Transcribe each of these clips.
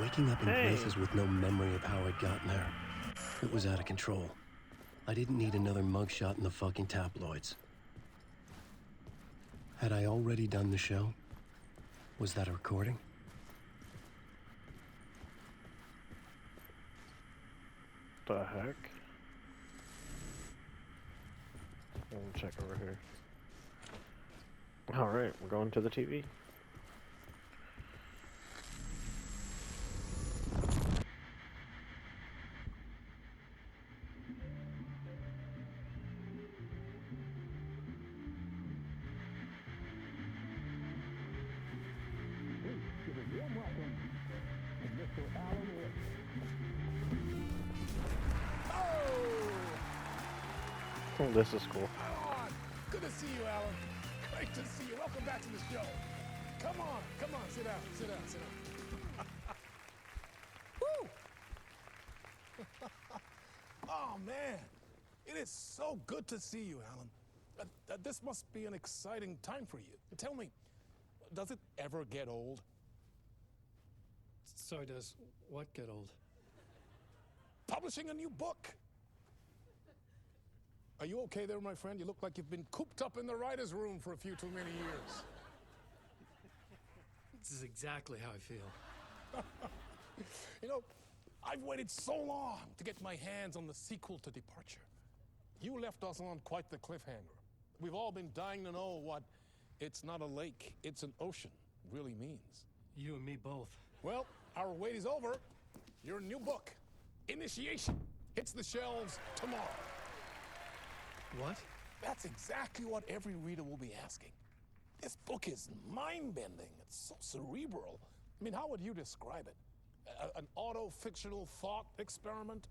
Waking up in places with no memory of how I'd gotten there. It was out of control. I didn't need another mugshot in the fucking tabloids. Had I already done the show? Was that a recording? The heck? Let me check over here. Alright, we're going to the TV. Oh, this is cool. Good to see you, Alan. Great to see you. Welcome back to the show. Come on, sit down. Woo! Oh, man. It is so good to see you, Alan. This must be an exciting time for you. Tell me, does it ever get old? Sorry, does what get old? Publishing a new book. Are you okay there, my friend? You look like you've been cooped up in the writer's room for a few too many years. This is exactly how I feel. You know, I've waited so long to get my hands on the sequel to Departure. You left us on quite the cliffhanger. We've all been dying to know what "it's not a lake, it's an ocean" really means. You and me both. Well, our wait is over. Your new book, Initiation, hits the shelves tomorrow. What? That's exactly what every reader will be asking. This book is mind-bending. It's so cerebral. I mean, how would you describe it? An auto-fictional thought experiment?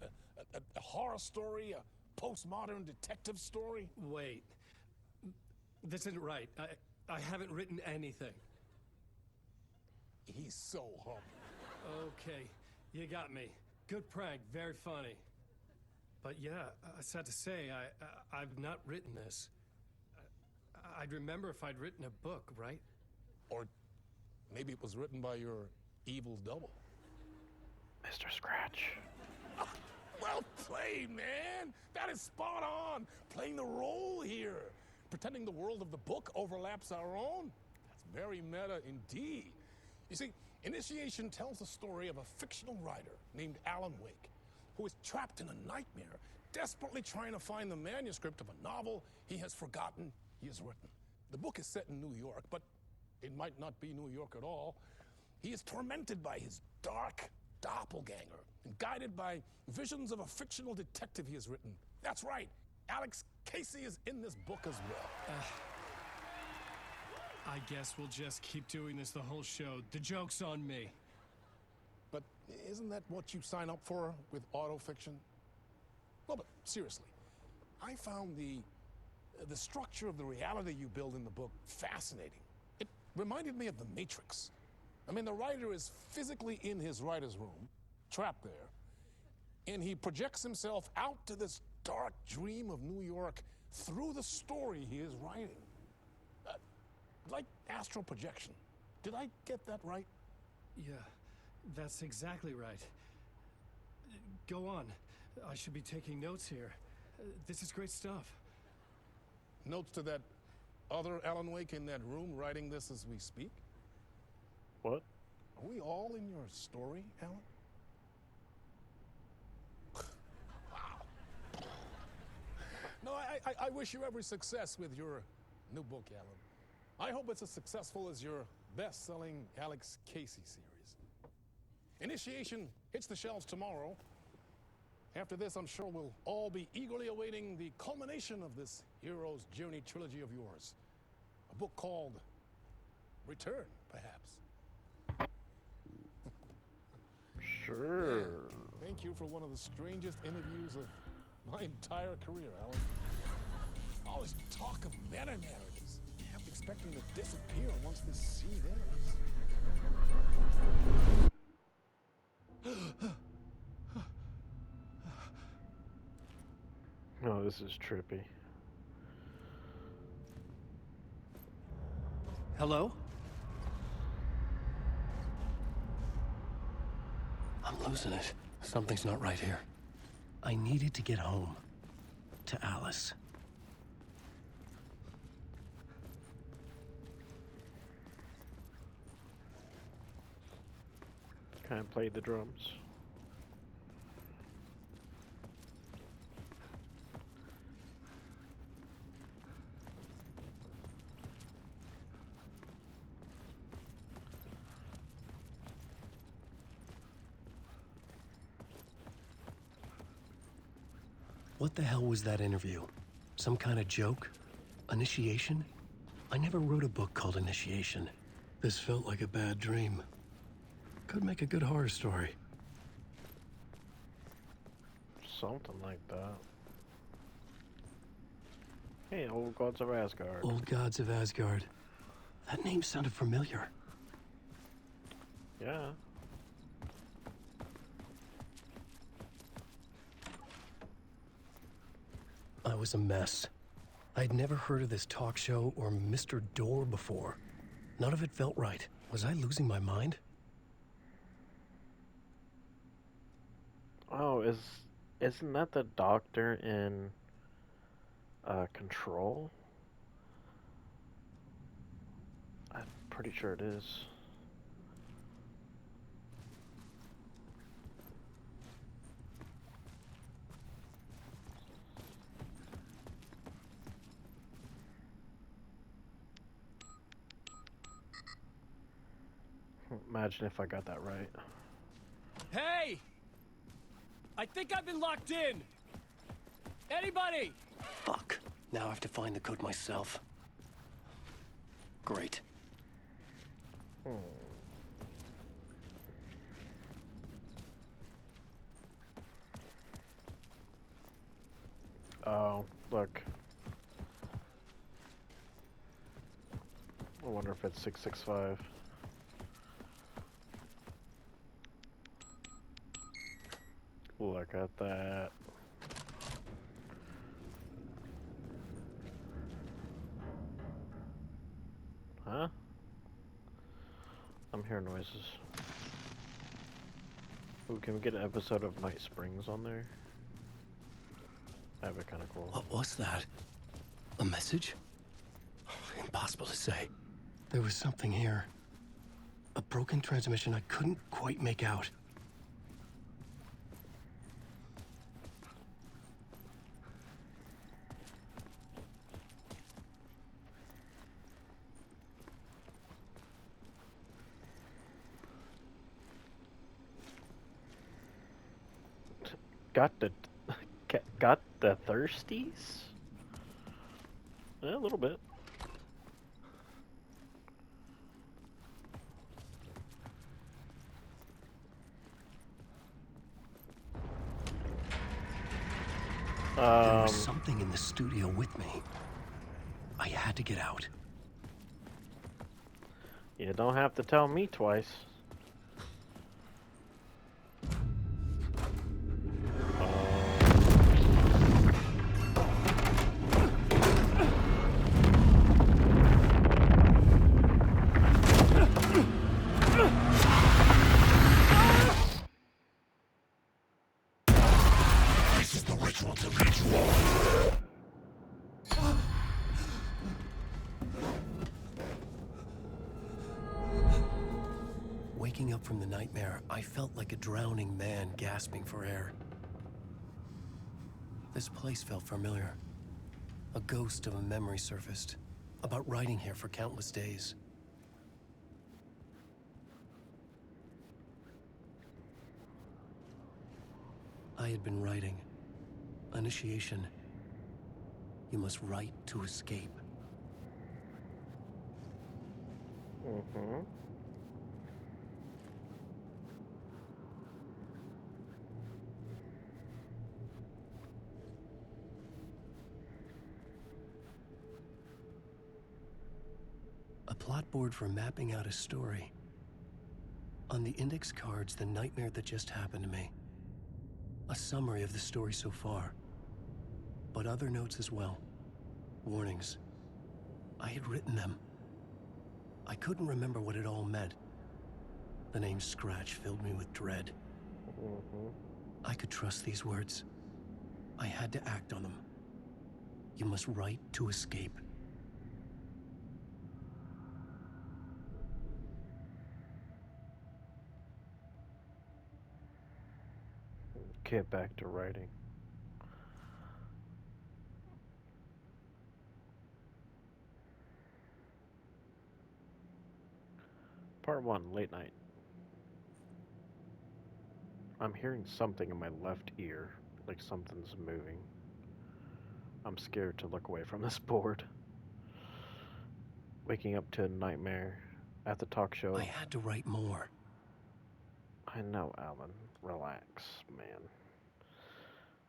A horror story? A postmodern detective story? Wait. This isn't right. I haven't written anything. He's so humble. Okay, you got me. Good prank, very funny. But yeah, sad to say, I've not written this. I'd remember if I'd written a book, right? Or maybe it was written by your evil double. Mr. Scratch. Well played, man. That is spot on. Playing the role here. Pretending the world of the book overlaps our own. That's very meta indeed. You see, Initiation tells the story of a fictional writer named Alan Wake, who is trapped in a nightmare, desperately trying to find the manuscript of a novel he has forgotten he has written. The book is set in New York, but it might not be New York at all. He is tormented by his dark doppelganger and guided by visions of a fictional detective he has written. That's right, Alex Casey is in this book as well. I guess we'll just keep doing this the whole show. The joke's on me. But isn't that what you sign up for with autofiction? No, but seriously, I found the structure of the reality you build in the book fascinating. It reminded me of The Matrix. I mean, the writer is physically in his writer's room, trapped there, and he projects himself out to this dark dream of New York through the story he is writing. Like astral projection. Did I get that right? Yeah, that's exactly right. Go on. I should be taking notes here. This is great stuff. Notes to that other Alan Wake in that room writing this as we speak? What? Are we all in your story, Alan? Wow. No, I wish you every success with your new book, Alan. I hope it's as successful as your best-selling Alex Casey series. Initiation hits the shelves tomorrow. After this, I'm sure we'll all be eagerly awaiting the culmination of this hero's journey trilogy of yours. A book called Return, perhaps. Sure. Man, thank you for one of the strangest interviews of my entire career, Alan. All this talk of meta-narratives. I'm expecting to disappear once this seed ends. Oh, this is trippy. Hello? I'm losing it. Something's not right here. I needed to get home. To Alice. Kind of played the drums. What the hell was that interview? Some kind of joke? Initiation? I never wrote a book called Initiation. This felt like a bad dream. Could make a good horror story. Something like that. Hey, Old Gods of Asgard. Old Gods of Asgard. That name sounded familiar. Yeah. I was a mess. I'd never heard of this talk show or Mr. Door before. None of it felt right. Was I losing my mind? Oh, isn't that the doctor in Control? I'm pretty sure it is. Imagine if I got that right. Hey! I think I've been locked in! Anybody? Fuck. Now I have to find the code myself. Great. Oh, look. I wonder if it's 665. Look at that. Huh? I'm hearing noises. Ooh, can we get an episode of Night Springs on there? That'd be kind of cool. What was that? A message? Impossible to say. There was something here. A broken transmission I couldn't quite make out. Got the thirsties? Yeah, a little bit. There was something in the studio with me. I had to get out. You don't have to tell me twice. Waking up from the nightmare, I felt like a drowning man gasping for air. This place felt familiar. A ghost of a memory surfaced, about writing here for countless days. I had been writing. Initiation. You must write to escape. Mm-hmm. A plot board for mapping out a story. On the index cards, the nightmare that just happened to me. A summary of the story so far. But other notes as well. Warnings. I had written them. I couldn't remember what it all meant. The name Scratch filled me with dread. Mm-hmm. I could trust these words. I had to act on them. You must write to escape. Get back to writing. Part 1, late night. I'm hearing something in my left ear, like something's moving. I'm scared to look away from this board. Waking up to a nightmare at the talk show. I had to write more. I know, Alan. Relax, man.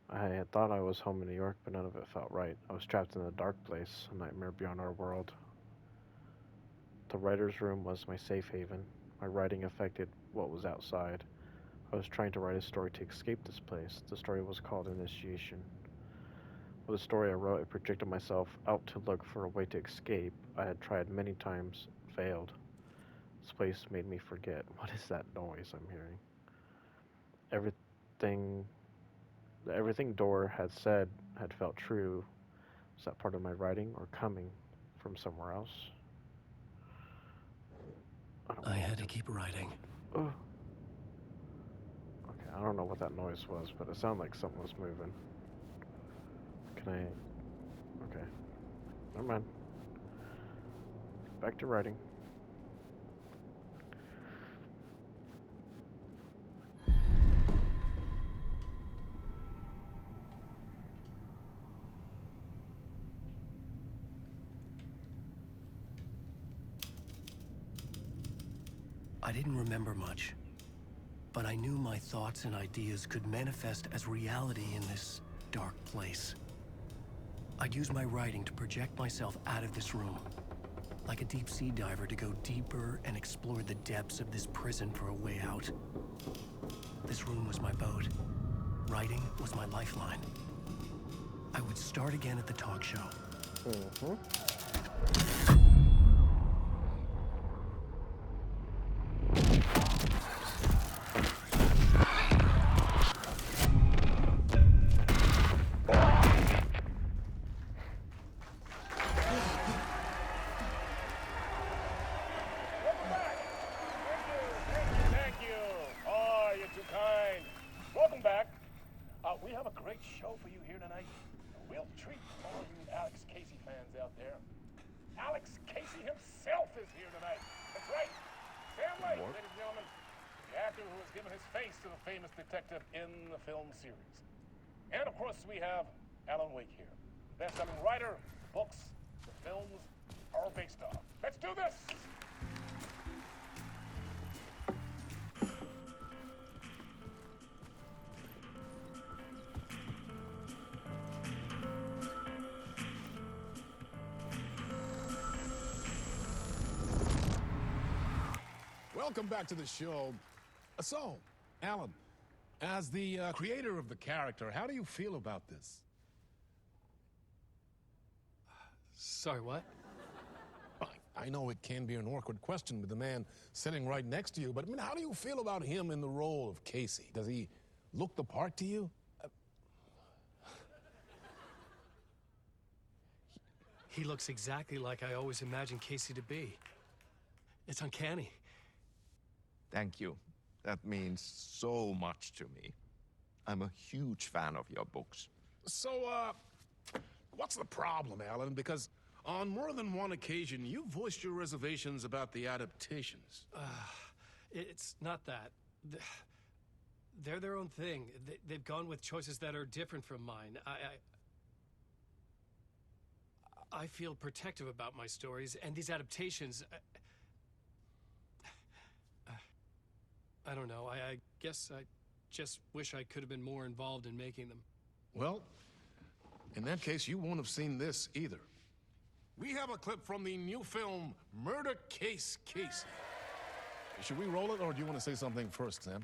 I had thought I was home in New York, but none of it felt right. I was trapped in a dark place, a nightmare beyond our world. The writer's room was my safe haven. My writing affected what was outside. I was trying to write a story to escape this place. The story was called Initiation. With the story I wrote, I projected myself out to look for a way to escape. I had tried many times, failed. This place made me forget. What is that noise I'm hearing? Everything Dora had said had felt true. Was that part of my writing or coming from somewhere else? I had to keep writing. Oh. Okay, I don't know what that noise was, but it sounded like something was moving. Can I... Okay. Never mind. Back to writing. I didn't remember much, but I knew my thoughts and ideas could manifest as reality in this dark place. I'd use my writing to project myself out of this room, like a deep-sea diver to go deeper and explore the depths of this prison for a way out. This room was my boat. Writing was my lifeline. I would start again at the talk show. Mm-hmm. We have a great show for you here tonight. A real treat for all you Alex Casey fans out there. Alex Casey himself is here tonight. That's right. Sam Lake, ladies and gentlemen. The actor who has given his face to the famous detective in the film series. And of course, we have Alan Wake here. Best-selling writer, books, the films are based off. Let's do this! Welcome back to the show. So, Alan, as the creator of the character, how do you feel about this? Sorry, what? I know it can be an awkward question with the man sitting right next to you, but I mean, how do you feel about him in the role of Casey? Does he look the part to you? He looks exactly like I always imagined Casey to be. It's uncanny. Thank you. That means so much to me. I'm a huge fan of your books. So, what's the problem, Alan? Because on more than one occasion, you voiced your reservations about the adaptations. It's not that. They're their own thing. They've gone with choices that are different from mine. I feel protective about my stories, and these adaptations... I don't know. I guess I just wish I could have been more involved in making them. Well, in that case, you won't have seen this either. We have a clip from the new film, Murder Case Casey. Should we roll it, or do you want to say something first, Sam?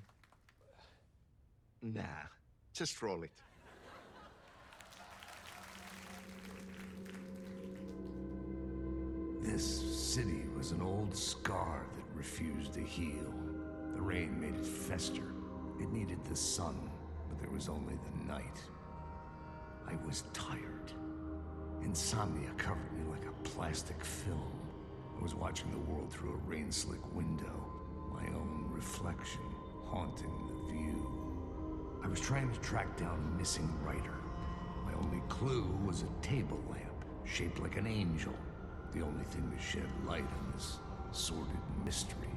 Nah, just roll it. This city was an old scar that refused to heal. The rain made it fester, It needed the sun, but there was only the night. I was tired. Insomnia covered me like a plastic film. I was watching the world through a rain-slick window, my own reflection haunting the view. I was trying to track down a missing writer. My only clue was a table lamp, shaped like an angel. The only thing to shed light on this sordid mystery.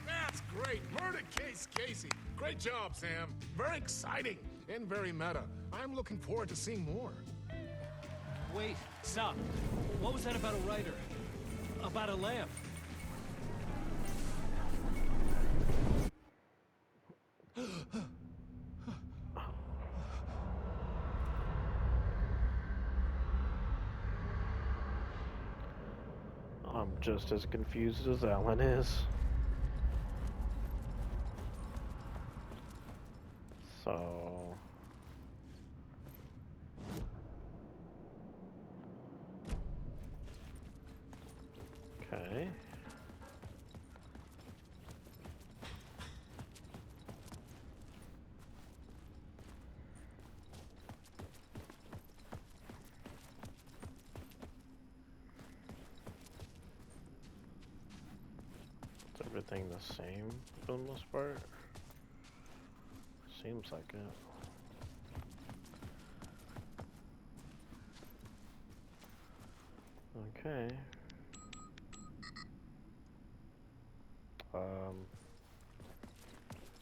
That's great. Murder case, Casey. Great job, Sam. Very exciting and very meta. I'm looking forward to seeing more. Wait, stop. What was that about a writer? About a lamp? I'm just as confused as Alan is. So... Okay. Is everything the same for the most part? Seems like it. Okay.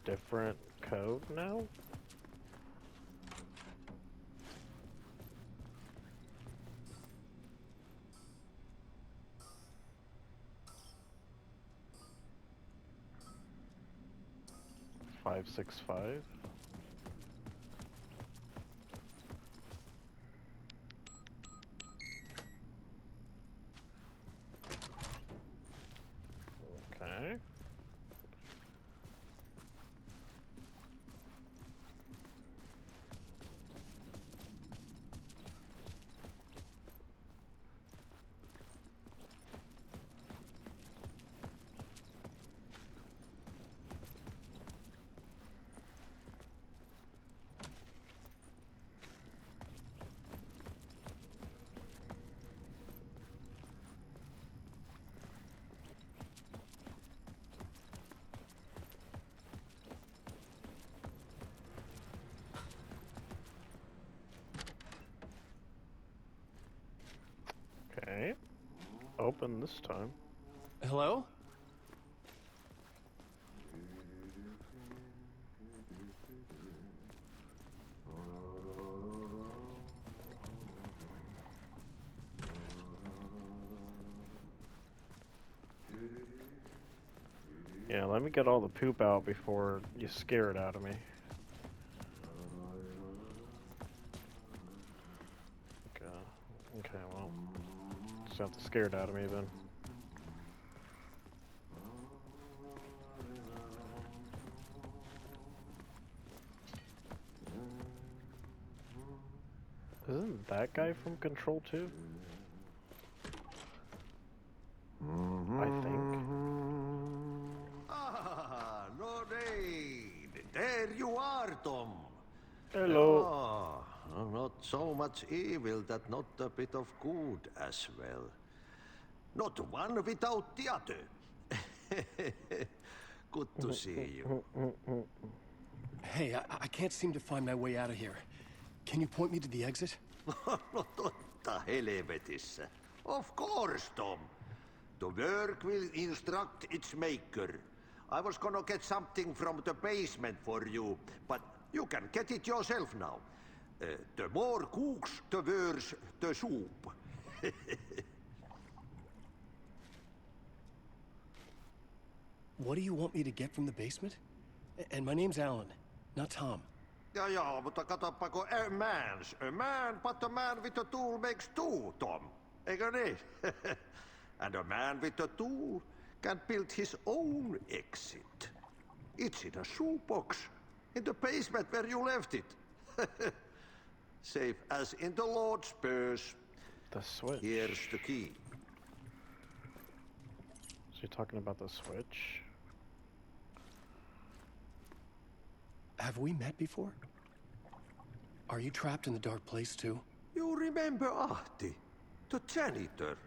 Different code now? Five, 6, 5. Okay. Okay. Open this time. Hello? Yeah, let me get all the poop out before you scare it out of me. Okay, well, just have to scare it out of me then. Isn't that guy from Control 2? I think. Ah, Lorraine! There you are, Tom. Hello. Ah, not so much evil that not a bit of good as well. Not one without the other. Good to see you. Hey, I can't seem to find my way out of here. Can you point me to the exit? No totta helvetissä. Of course, Tom. The work will instruct its maker. I was gonna get something from the basement for you, but you can get it yourself now. The more cooks, the worse the soup. What do you want me to get from the basement? And my name's Alan, not Tom. Ja, mutta katsopako a man, but a man with a tool makes two, Tom. Eikö niin? And a man with a tool can build his own exit. It's in a shoebox, in the basement where you left it. Safe as in the Lord's purse. The switch. Here's the key. she talking about the Switch? Have we met before? Are you trapped in the dark place too? You remember Ahti, the janitor?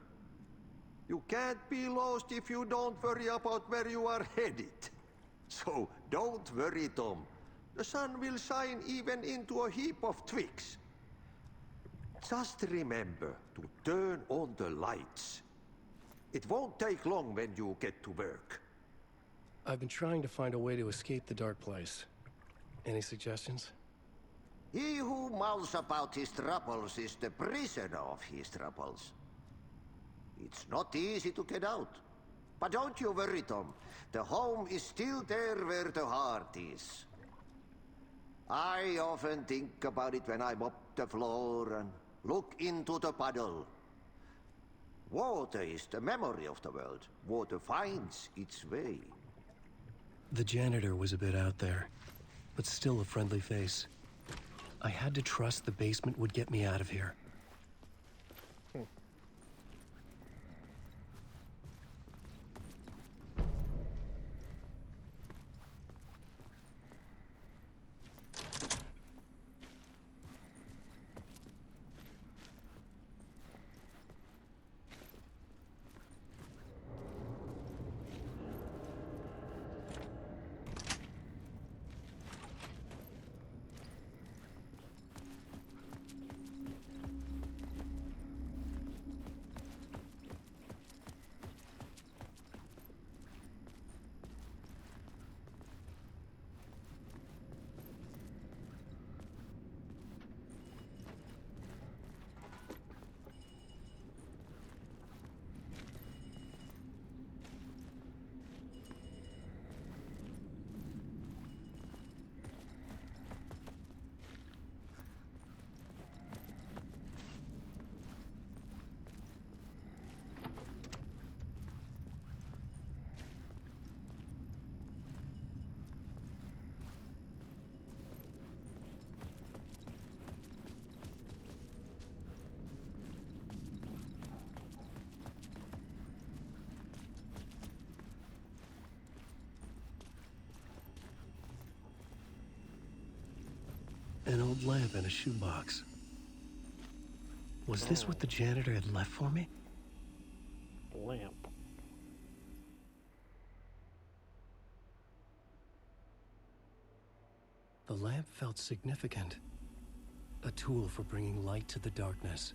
You can't be lost if you don't worry about where you are headed. So don't worry, Tom. The sun will shine even into a heap of twigs. Just remember to turn on the lights. It won't take long when you get to work. I've been trying to find a way to escape the dark place. Any suggestions? He who mouths about his troubles is the prisoner of his troubles. It's not easy to get out. But don't you worry, Tom. The home is still there where the heart is. I often think about it when I mop the floor and look into the puddle. Water is the memory of the world. Water finds its way. The janitor was a bit out there, but still a friendly face. I had to trust the basement would get me out of here. An old lamp in a shoebox. Was this what the janitor had left for me? Lamp. The lamp felt significant. A tool for bringing light to the darkness.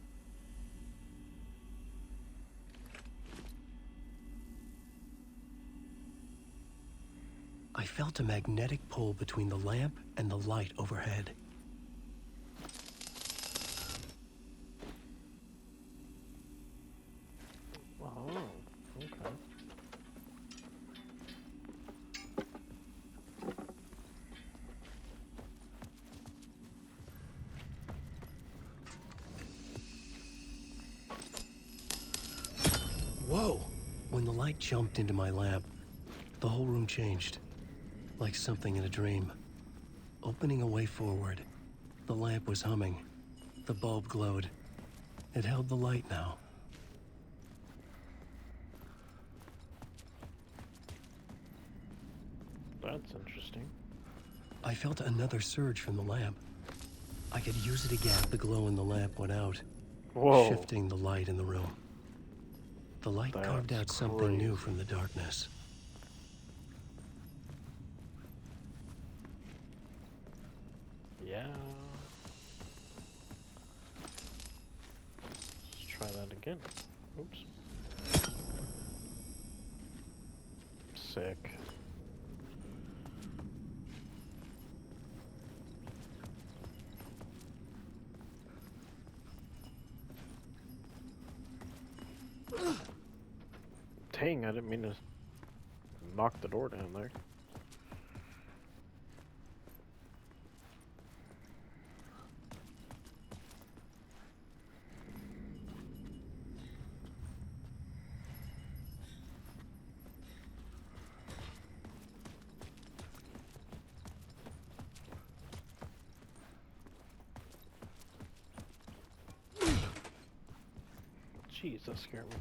I felt a magnetic pull between the lamp and the light overhead. Oh, okay. Whoa! When the light jumped into my lamp, the whole room changed. Like something in a dream. Opening a way forward. The lamp was humming. The bulb glowed. It held the light now. That's interesting. I felt another surge from the lamp. I could use it again. The glow in the lamp went out, Whoa. shifting the light in the room. The light carved out That's something new crazy. from the darkness. Yeah. Let's try that again. Oops. Sick. Dang, I didn't mean to knock the door down there. Jeez, that scared me.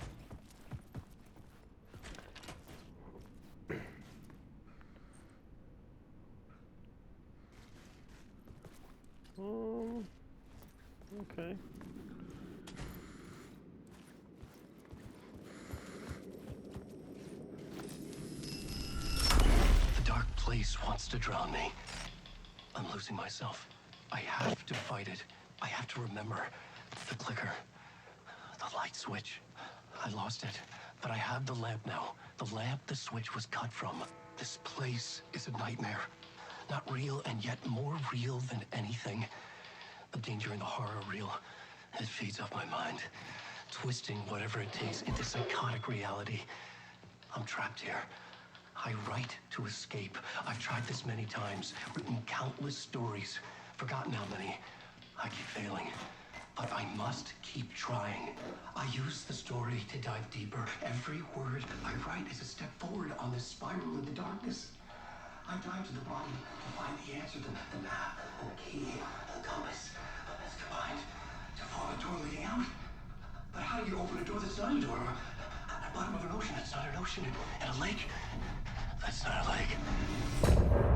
place wants to drown me. I'm losing myself. I have to fight it. I have to remember the clicker, the light switch. I lost it, but I have the lamp now. The lamp the switch was cut from. This place is a nightmare. Not real, and yet more real than anything. The danger and the horror reel, it feeds off my mind, twisting whatever it takes into psychotic reality. I'm trapped here. I write to escape. I've tried this many times, written countless stories, forgotten how many. I keep failing, but I must keep trying. I use the story to dive deeper. Every word I write is a step forward on this spiral in the darkness. I dive to the bottom to find the answer, the map, the key, the compass. It's combined to form a door leading out. But how do you open a door that's not a door? At the bottom of an ocean that's not an ocean. And a lake that's not a lake.